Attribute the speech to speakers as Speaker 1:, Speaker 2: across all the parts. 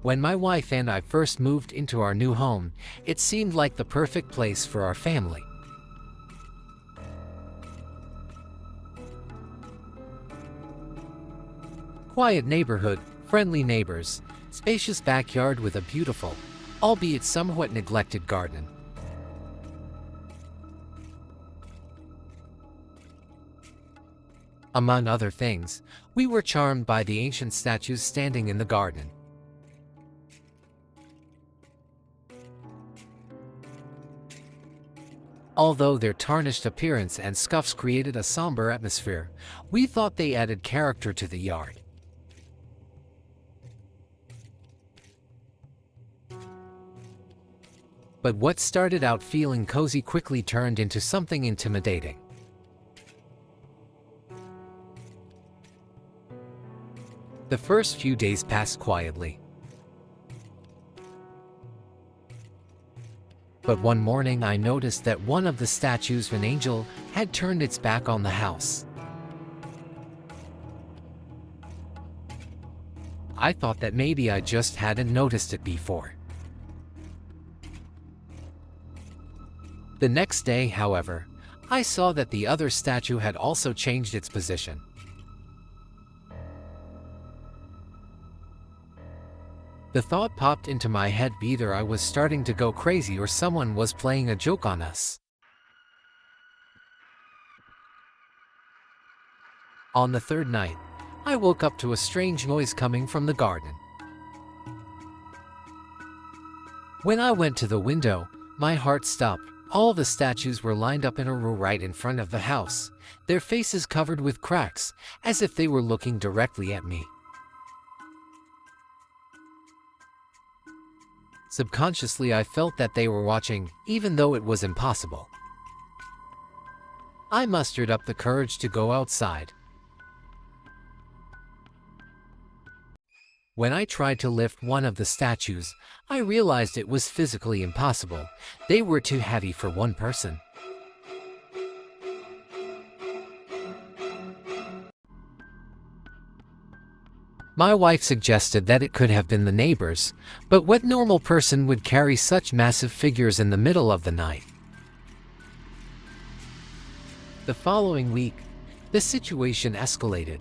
Speaker 1: When my wife and I first moved into our new home, it seemed like the perfect place for our family. Quiet neighborhood, friendly neighbors, spacious backyard with a beautiful, albeit somewhat neglected garden. Among other things, we were charmed by the ancient statues standing in the garden. Although their tarnished appearance and scuffs created a somber atmosphere, we thought they added character to the yard. But what started out feeling cozy quickly turned into something intimidating. The first few days passed quietly. But one morning I noticed that one of the statues of an angel had turned its back on the house. I thought that maybe I just hadn't noticed it before. The next day, however, I saw that the other statue had also changed its position. The thought popped into my head either I was starting to go crazy or someone was playing a joke on us. On the third night, I woke up to a strange noise coming from the garden. When I went to the window, my heart stopped. All the statues were lined up in a row right in front of the house, their faces covered with cracks, as if they were looking directly at me. Subconsciously, I felt that they were watching, even though it was impossible. I mustered up the courage to go outside. When I tried to lift one of the statues, I realized it was physically impossible. They were too heavy for one person. My wife suggested that it could have been the neighbors, but what normal person would carry such massive figures in the middle of the night? The following week, the situation escalated.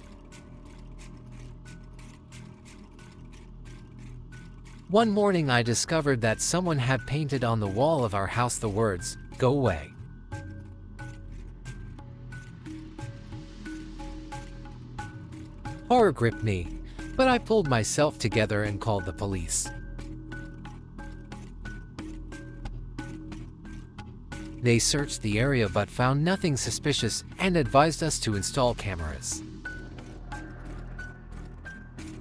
Speaker 1: One morning I discovered that someone had painted on the wall of our house the words, "Go away." Horror gripped me, but I pulled myself together and called the police. They searched the area but found nothing suspicious and advised us to install cameras.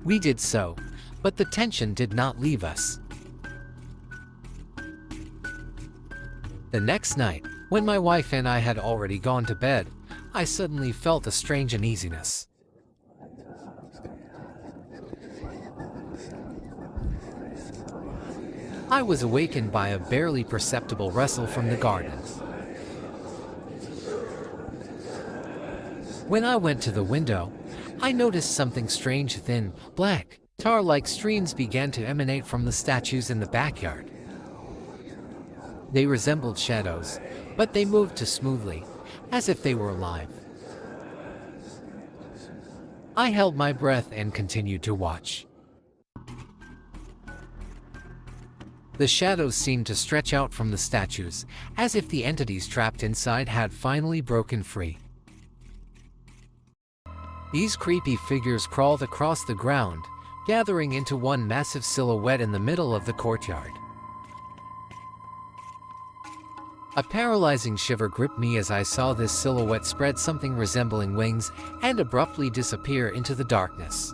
Speaker 1: We did so, but the tension did not leave us. The next night, when my wife and I had already gone to bed, I suddenly felt a strange uneasiness. I was awakened by a barely perceptible rustle from the garden. When I went to the window, I noticed something strange. Thin, black, tar-like streams began to emanate from the statues in the backyard. They resembled shadows, but they moved too smoothly, as if they were alive. I held my breath and continued to watch. The shadows seemed to stretch out from the statues, as if the entities trapped inside had finally broken free. These creepy figures crawled across the ground, gathering into one massive silhouette in the middle of the courtyard. A paralyzing shiver gripped me as I saw this silhouette spread something resembling wings and abruptly disappear into the darkness.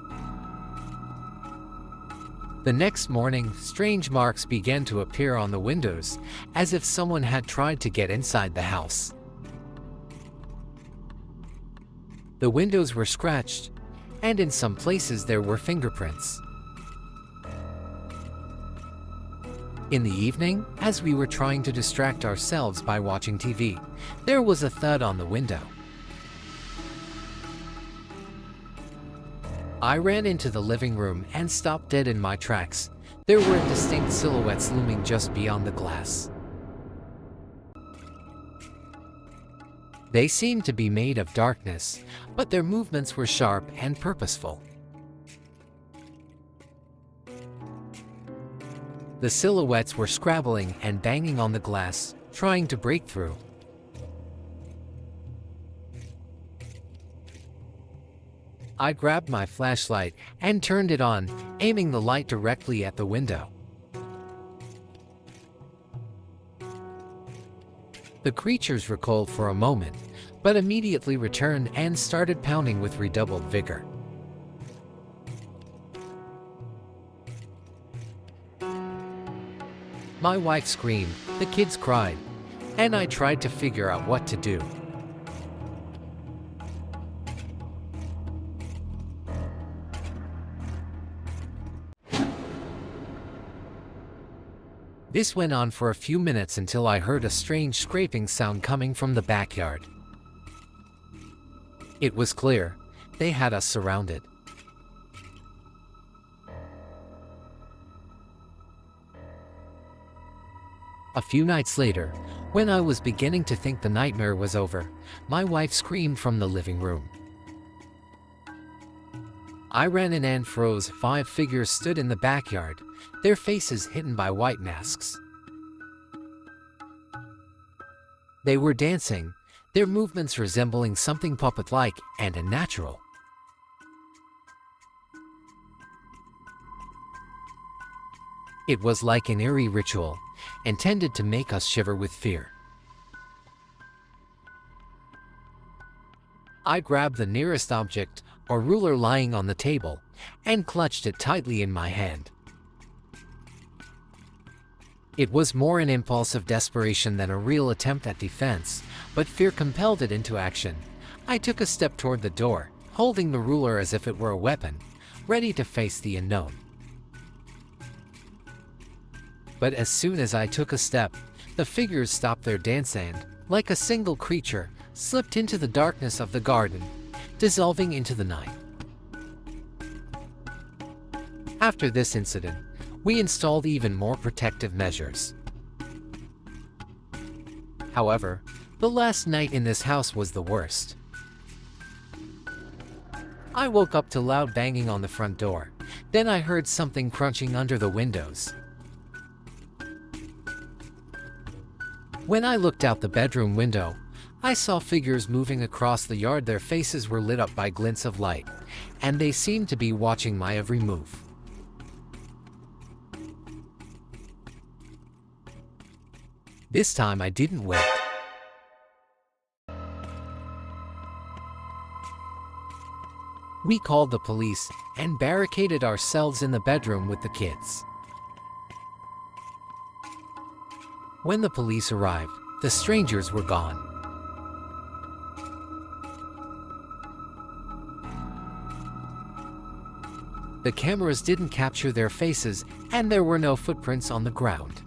Speaker 1: The next morning, strange marks began to appear on the windows, as if someone had tried to get inside the house. The windows were scratched, and in some places there were fingerprints. In the evening, as we were trying to distract ourselves by watching TV, there was a thud on the window. I ran into the living room and stopped dead in my tracks. There were indistinct silhouettes looming just beyond the glass. They seemed to be made of darkness, but their movements were sharp and purposeful. The silhouettes were scrabbling and banging on the glass, trying to break through. I grabbed my flashlight and turned it on, aiming the light directly at the window. The creatures recoiled for a moment, but immediately returned and started pounding with redoubled vigor. My wife screamed, the kids cried, and I tried to figure out what to do. This went on for a few minutes until I heard a strange scraping sound coming from the backyard. It was clear, they had us surrounded. A few nights later, when I was beginning to think the nightmare was over, my wife screamed from the living room. I ran in and froze. 5 figures stood in the backyard, their faces hidden by white masks. They were dancing, their movements resembling something puppet-like and unnatural. It was like an eerie ritual, intended to make us shiver with fear. I grabbed the nearest object, a ruler lying on the table, and clutched it tightly in my hand. It was more an impulse of desperation than a real attempt at defense, but fear compelled it into action. I took a step toward the door, holding the ruler as if it were a weapon, ready to face the unknown. But as soon as I took a step, the figures stopped their dance and, like a single creature, slipped into the darkness of the garden, dissolving into the night. After this incident, we installed even more protective measures. However, the last night in this house was the worst. I woke up to loud banging on the front door. Then I heard something crunching under the windows. When I looked out the bedroom window, I saw figures moving across the yard. Their faces were lit up by glints of light, and they seemed to be watching my every move. This time I didn't wait. We called the police and barricaded ourselves in the bedroom with the kids. When the police arrived, the strangers were gone. The cameras didn't capture their faces, and there were no footprints on the ground.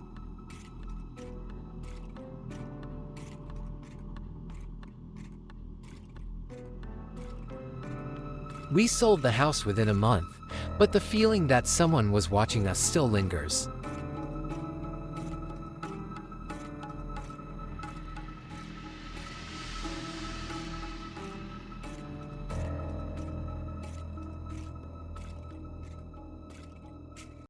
Speaker 1: We sold the house within a month, but the feeling that someone was watching us still lingers.